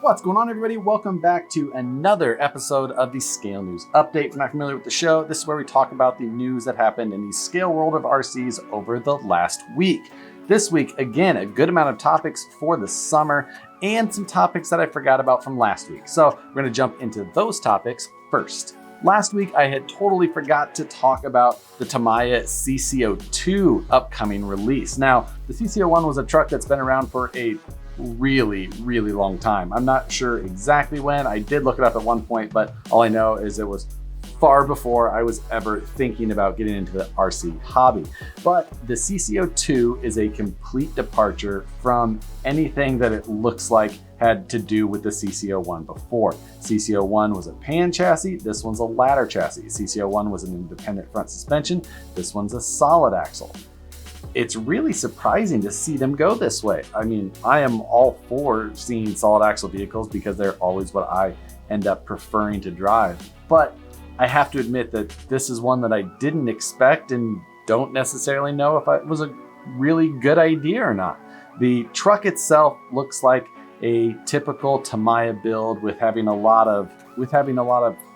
What's going on, everybody? Welcome back to another episode of the Scale News Update. If you're not familiar with the show, this is where we talk about the news that happened in the scale world of RCs over the last week. This week, again, a good amount of topics for the summer and some topics that I forgot about from last week. So we're going to jump into those topics first. Last week, I had totally forgot to talk about the Tamiya CCO2 upcoming release. Now, the CCO1 was a truck that's been around for a really long time. I'm not sure exactly when. I did look it up at one point, but all I know is it was far before I was ever thinking about getting into the RC hobby. But the CCO2 is a complete departure from anything that it looks like had to do with the CCO1 before. CCO1 was a pan chassis, this one's a ladder chassis. CCO1 was an independent front suspension, this one's a solid axle. It's really surprising to see them go this way. I mean, I am all for seeing solid axle vehicles because they're always what I end up preferring to drive. But I have to admit that this is one that I didn't expect and don't necessarily know if it was a really good idea or not. The truck itself looks like a typical Tamiya build with having a lot of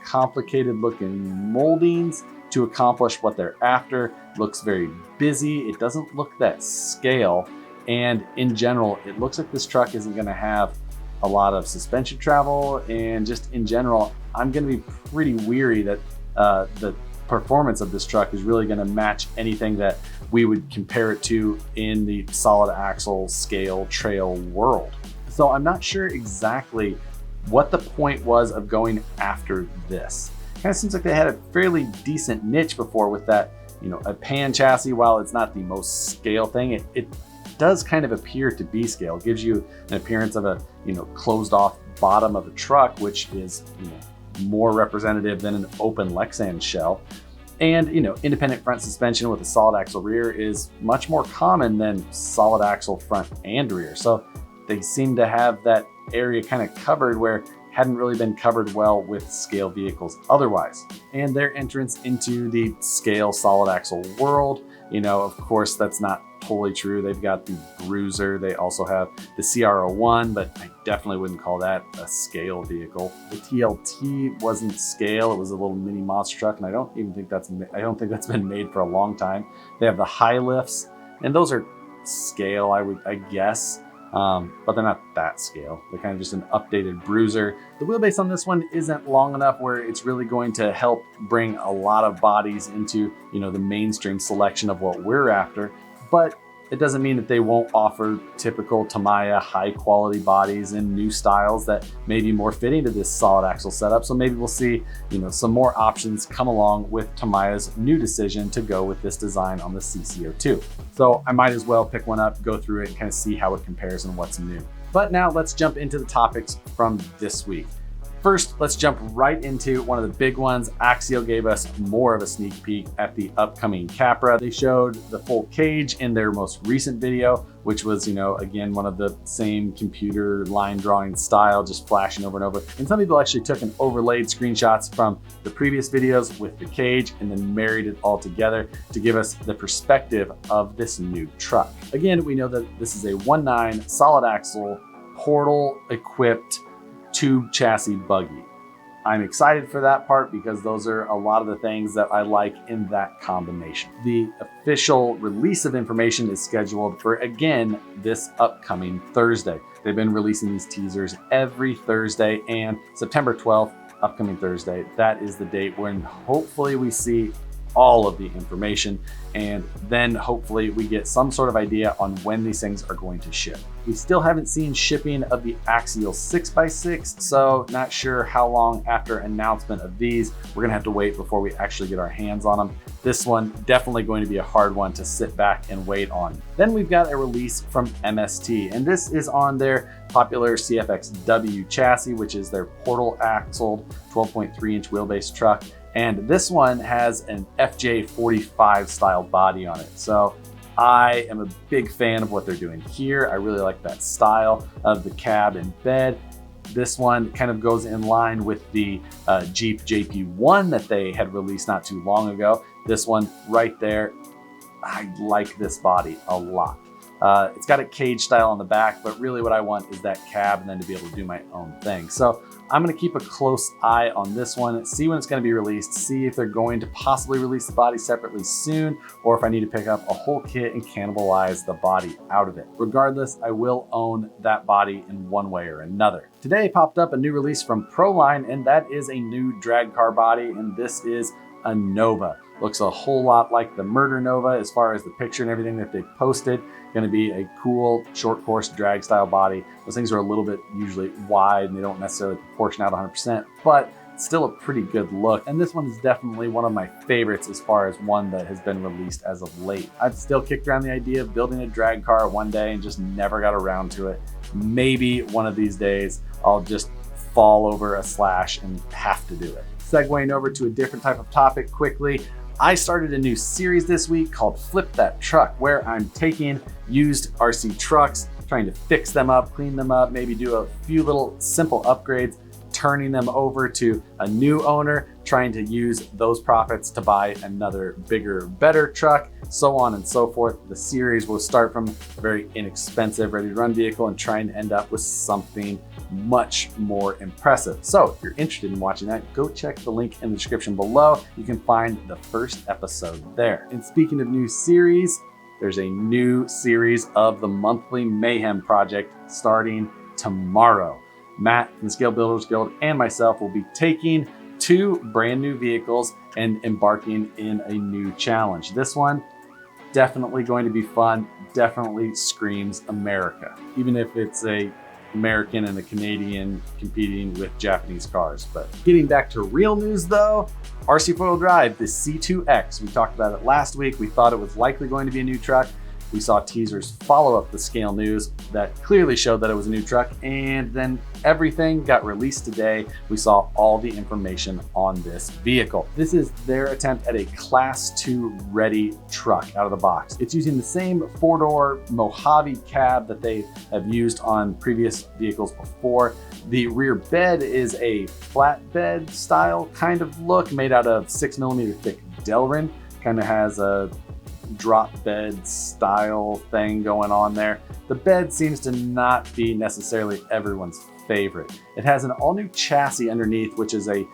complicated looking moldings to accomplish what they're after. Looks very busy. It doesn't look that scale. And in general, it looks like this truck isn't gonna have a lot of suspension travel. And just in general, I'm gonna be pretty weary that the performance of this truck is really gonna match anything that we would compare it to in the solid axle scale trail world. So I'm not sure exactly what the point was of going after this. Kind of seems like they had a fairly decent niche before with that, a pan chassis. While it's not the most scale thing, it does kind of appear to be scale. It gives you an appearance of a, closed off bottom of a truck, which is, more representative than an open Lexan shell. And, independent front suspension with a solid axle rear is much more common than solid axle front and rear. So they seem to have that area kind of covered where hadn't really been covered well with scale vehicles otherwise. And their entrance into the scale solid axle world, of course, that's not totally true. They've got the Bruiser. They also have the CR01, but I definitely wouldn't call that a scale vehicle. The TLT wasn't scale. It was a little mini monster truck, and I don't think that's been made for a long time. They have the high lifts, and those are scale, I guess. But they're not that scale. They're kind of just an updated Bruiser. The wheelbase on this one isn't long enough where it's really going to help bring a lot of bodies into, the mainstream selection of what we're after. But it doesn't mean that they won't offer typical Tamiya high quality bodies and new styles that may be more fitting to this solid axle setup. So maybe we'll see, some more options come along with Tamiya's new decision to go with this design on the CCO2. So I might as well pick one up, go through it, and kind of see how it compares and what's new. But now let's jump into the topics from this week. First, let's jump right into one of the big ones. Axial gave us more of a sneak peek at the upcoming Capra. They showed the full cage in their most recent video, which was, again, one of the same computer line drawing style, just flashing over and over. And some people actually took and overlaid screenshots from the previous videos with the cage and then married it all together to give us the perspective of this new truck. Again, we know that this is a 1.9 solid axle portal equipped tube chassis buggy. I'm excited for that part because those are a lot of the things that I like in that combination. The official release of information is scheduled for, again, this upcoming Thursday. They've been releasing these teasers every Thursday, and September 12th, upcoming Thursday, that is the date when hopefully we see all of the information, and then hopefully we get some sort of idea on when these things are going to ship. We still haven't seen shipping of the Axial 6x6, so not sure how long after announcement of these. We're gonna have to wait before we actually get our hands on them. This one definitely going to be a hard one to sit back and wait on. Then we've got a release from MST, and this is on their popular CFX-W chassis, which is their portal axled 12.3-inch wheelbase truck. And this one has an FJ45 style body on it. So I am a big fan of what they're doing here. I really like that style of the cab and bed. This one kind of goes in line with the Jeep JP1 that they had released not too long ago. This one right there, I like this body a lot. It's got a cage style on the back, but really what I want is that cab and then to be able to do my own thing. So I'm gonna keep a close eye on this one, see when it's gonna be released, see if they're going to possibly release the body separately soon, or if I need to pick up a whole kit and cannibalize the body out of it. Regardless, I will own that body in one way or another. Today popped up a new release from Proline, and that is a new drag car body, and this is a Nova. Looks a whole lot like the Murder Nova as far as the picture and everything that they've posted. Gonna be a cool short course drag style body. Those things are a little bit usually wide and they don't necessarily proportion out 100%, but still a pretty good look. And this one is definitely one of my favorites as far as one that has been released as of late. I've still kicked around the idea of building a drag car one day and just never got around to it. Maybe one of these days I'll just fall over a slash and have to do it. Segueing over to a different type of topic quickly, I started a new series this week called Flip That Truck, where I'm taking used RC trucks, trying to fix them up, clean them up, maybe do a few little simple upgrades, turning them over to a new owner, trying to use those profits to buy another bigger, better truck, so on and so forth. The series will start from a very inexpensive, ready to run vehicle and try and end up with something much more impressive. So if you're interested in watching that, go check the link in the description below. You can find the first episode there. And speaking of new series, there's a new series of the Monthly Mayhem Project starting tomorrow. Matt from the Scale Builders Guild and myself will be taking 2 brand new vehicles and embarking in a new challenge. This one, definitely going to be fun, definitely screams America, even if it's a American and a Canadian competing with Japanese cars. But getting back to real news though, RC4WD Drive, the C2X, we talked about it last week. We thought it was likely going to be a new truck. We saw teasers follow up the Scale news that clearly showed that it was a new truck, and then everything got released today. We saw all the information on this vehicle. This is their attempt at a Class 2 ready truck out of the box. It's using the same 4-door Mojave cab that they have used on previous vehicles before. The rear bed is a flatbed style kind of look made out of 6mm thick Delrin. Kind of has a drop bed style thing going on there. The bed seems to not be necessarily everyone's favorite. It has an all new chassis underneath, which is a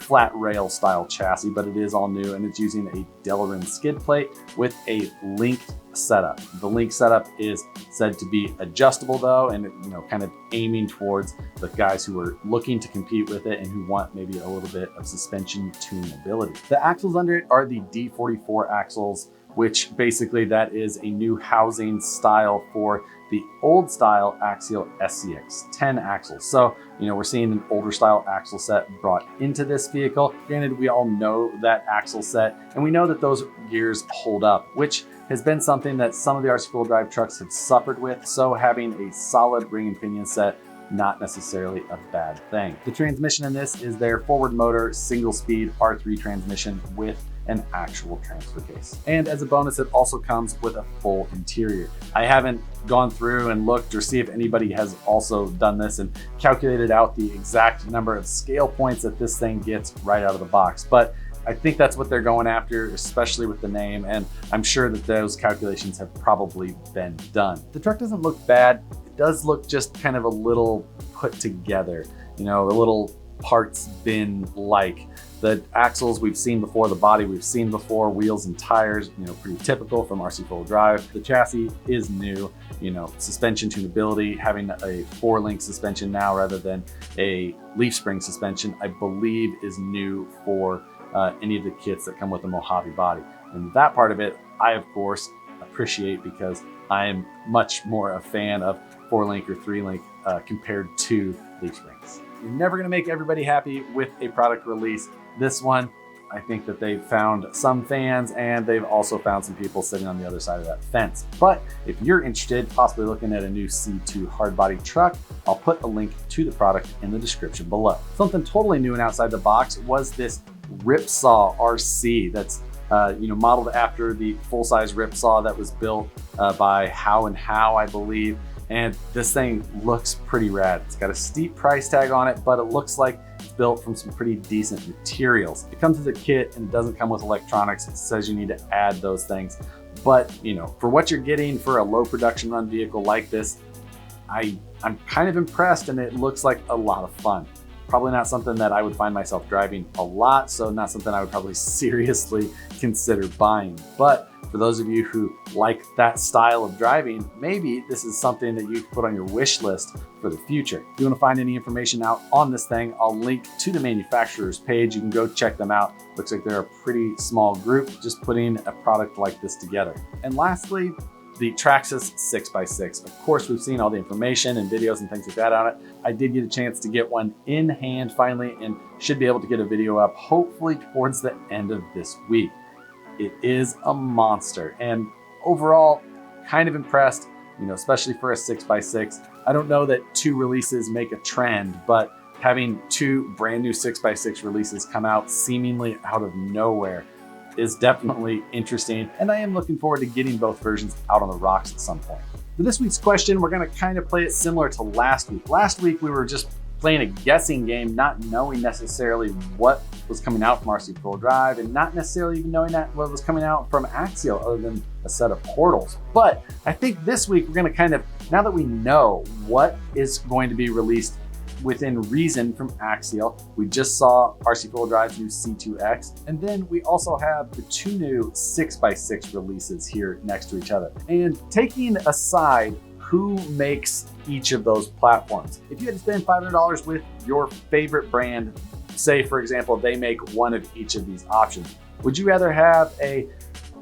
flat rail style chassis, but it is all new and it's using a Delrin skid plate with a linked setup. The link setup is said to be adjustable though, and kind of aiming towards the guys who are looking to compete with it and who want maybe a little bit of suspension tunability. The axles under it are the D44 axles, which basically that is a new housing style for the old style Axial SCX-10 axles. So, we're seeing an older style axle set brought into this vehicle. Granted, we all know that axle set, and we know that those gears hold up, which has been something that some of the RC4WD Drive trucks have suffered with. So having a solid ring and pinion set, not necessarily a bad thing. The transmission in this is their forward motor, single speed R3 transmission with an actual transfer case. And as a bonus, it also comes with a full interior. I haven't gone through and looked or see if anybody has also done this and calculated out the exact number of scale points that this thing gets right out of the box. But I think that's what they're going after, especially with the name, and I'm sure that those calculations have probably been done. The truck doesn't look bad. It does look just kind of a little put together, a little parts bin like. The axles we've seen before, the body we've seen before, wheels and tires, pretty typical from RC4WD Drive. The chassis is new, suspension tunability, having a 4-link suspension now rather than a leaf spring suspension, I believe is new for any of the kits that come with the Mojave body. And that part of it, I of course appreciate because I am much more a fan of 4-link or 3-link compared to leaf springs. You're never gonna make everybody happy with a product release. This one, I think that they've found some fans and they've also found some people sitting on the other side of that fence. But if you're interested, possibly looking at a new C2 hard body truck, I'll put a link to the product in the description below. Something totally new and outside the box was this Rippsaw RC that's modeled after the full-size Rippsaw that was built by How and How, I believe. And this thing looks pretty rad. It's got a steep price tag on it, but it looks like it's built from some pretty decent materials. It comes as a kit and it doesn't come with electronics. It says you need to add those things. But you know, for what you're getting for a low production run vehicle like this, I'm kind of impressed, and it looks like a lot of fun. Probably not something that I would find myself driving a lot, so not something I would probably seriously consider buying. But for those of you who like that style of driving, maybe this is something that you can put on your wish list for the future. If you want to find any information out on this thing, I'll link to the manufacturer's page. You can go check them out. Looks like they're a pretty small group just putting a product like this together. And lastly, the Traxxas 6x6. Of course, we've seen all the information and videos and things like that on it. I did get a chance to get one in hand finally, and should be able to get a video up hopefully towards the end of this week. It is a monster, and overall kind of impressed, you know, especially for a 6x6. I don't know that 2 releases make a trend, but having 2 brand new 6x6 releases come out seemingly out of nowhere is definitely interesting, and I am looking forward to getting both versions out on the rocks at some point. For this week's question, we're going to kind of play it similar to last week. Last week we were just playing a guessing game, not knowing necessarily what was coming out from RC4 Drive, and not necessarily even knowing that what was coming out from Axial other than a set of portals. But I think this week we're going to kind of, now that we know what is going to be released within reason from Axial. We just saw RC4 Drive's new C2X, and then we also have the 2 new 6x6 releases here next to each other. And taking aside who makes each of those platforms, if you had to spend $500 with your favorite brand, say for example, they make one of each of these options, would you rather have a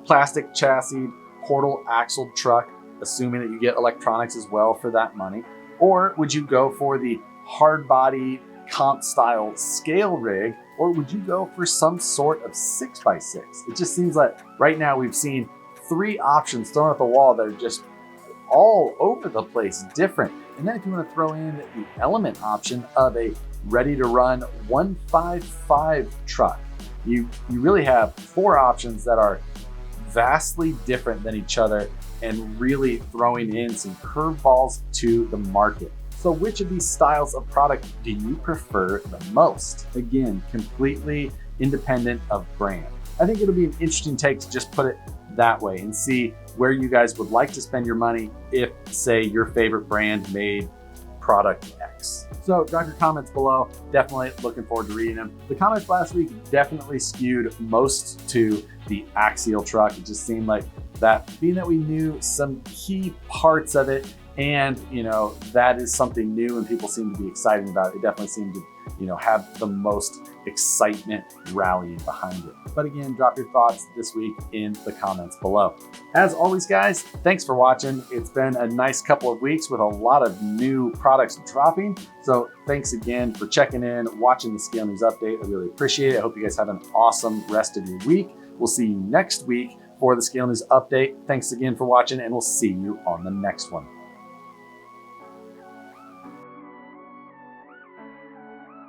plastic chassis portal axle truck, assuming that you get electronics as well for that money? Or would you go for the hard body comp style scale rig, or would you go for some sort of 6x6? It just seems like right now we've seen 3 options thrown at the wall that are just all over the place, different. And then if you want to throw in the element option of a ready to run 155 truck, you really have 4 options that are vastly different than each other and really throwing in some curveballs to the market. So which of these styles of product do you prefer the most? Again, completely independent of brand. I think it'll be an interesting take to just put it that way and see where you guys would like to spend your money if, say, your favorite brand made product X. So drop your comments below. Definitely looking forward to reading them. The comments last week definitely skewed most to the Axial truck. It just seemed like that, being that we knew some key parts of it, and you know, that is something new and people seem to be excited about it. It definitely seemed to, you know, have the most excitement rallying behind it. But again, drop your thoughts this week in the comments below. As always, guys, thanks for watching. It's been a nice couple of weeks with a lot of new products dropping. So thanks again for checking in, watching the Scale News Update. I really appreciate it. I hope you guys have an awesome rest of your week. We'll see you next week for the Scale News Update. Thanks again for watching, and we'll see you on the next one.